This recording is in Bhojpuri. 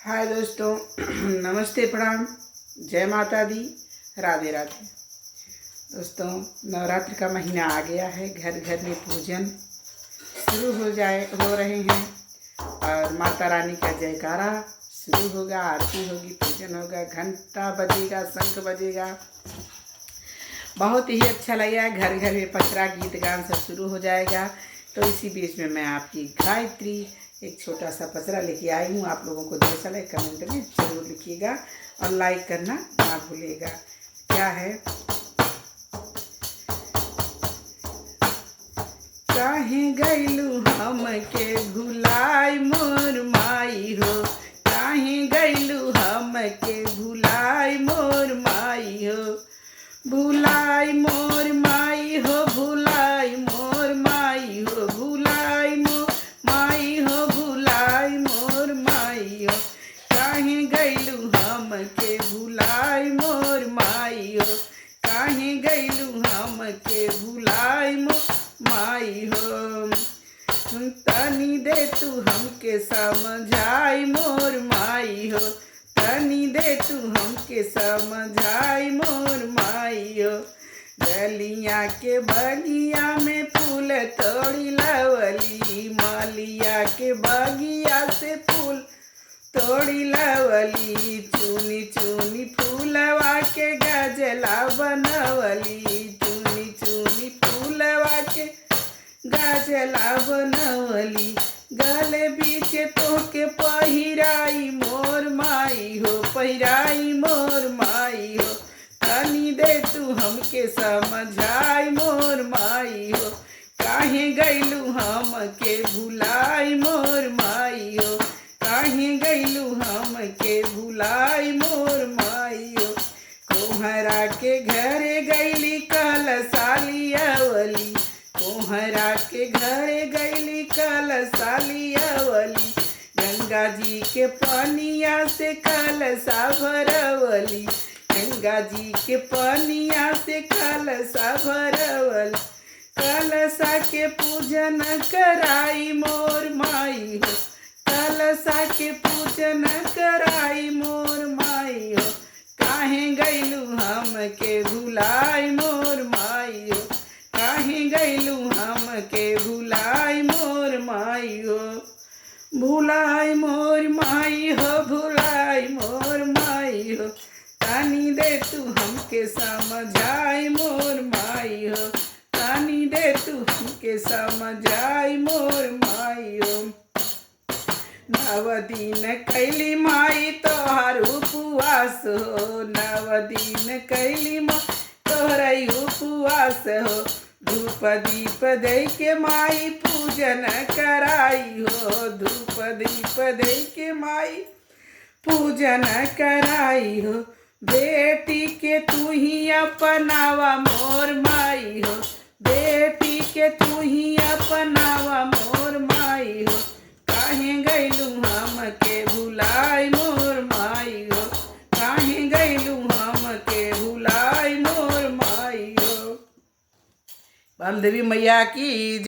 हाय दोस्तों, नमस्ते, प्रणाम, जय माता दी, राधे राधे। दोस्तों, नवरात्र का महीना आ गया है। घर घर में पूजन शुरू हो रहे हैं और माता रानी का जयकारा शुरू होगा। आरती होगी, पूजन होगा, घंटा बजेगा, शंख बजेगा। बहुत ही अच्छा लगेगा। घर घर में पचरा गीत गान सब शुरू हो जाएगा। तो इसी बीच में मैं आपकी गायत्री एक छोटा सा पचरा लेके आई हूँ। आप लोगों को जैसा लगे कमेंट में जरूर लिखिएगा और लाइक करना ना भूलिएगा। क्या है? काहे गैलू हम के भुलाई मोर माई हो, काहे गैलू हम के भुलाई मोर माई हो, भुलाई मोर माई हो, भुलाई मोर माई हो, भुलाई मोर माई हो, भुलाई मोर माई हो, काहे गैलू हम के भुलाई मोर माई हो, काहे गैलू हम के भुलाई मोर माई हो। तनी दे तू हमके समझाई मोर माई हो, तनी दे तू हमके समझाई मोर माई हो। गलिया के बगिया में फूल तोड़ी लवली, मालिया के बगिया से फूल तोड़ी लवली, चुनी चुनी फूलवा के गजला बनवली, चुनी चुनी फूलवा के गजला बनवली, गले बीच तोके पहिराई मोर माई हो, पहिराई मोर माई हो। तनी दे तू हमके समझाई मोर माई हो, काहे गैलू हम के भुलाई मोर माई हो, काहे गैलू हम के भुलाई मोर माई हो। कोहरा के घरे गैली कल साली अवली, कोहरा के घरे गैली कल साली अवली, गंगा जी के पानिया से कलशा भरवली, गंगा जी के पानिया से कलशा भरवली, कलशा के पूजन कराई मोर माई हो, कलशा के पूजन कराई मोर माई हो, काहे गैलू हम के भुलाई मोर माई हो, काहे गैलू हम के भुलाई मोर माई हो, भुलाई मोर माई हो, भुलाई मोर माई हो। तनी दे तू हमके समझाई मोर माई हो, तनी दे तू हमके समझाई मोर माई हो। नव दिन कैली माई तोहर उपवास हो, नव दिन कैली माई तोहर उपवास हो, धूप दीप दे के माई पूजन कराई हो, धूप दीप दे के माई पूजन कराई हो। बेटी के तू ही अपनावा मोर माई हो, बेटी के तू ही अपनावा मोर माई हो, काहे गैलू हम के भुलाई मोर माई हो, काहे गैलू हम के भुलाई मोर माई हो। बलदेवी मैया की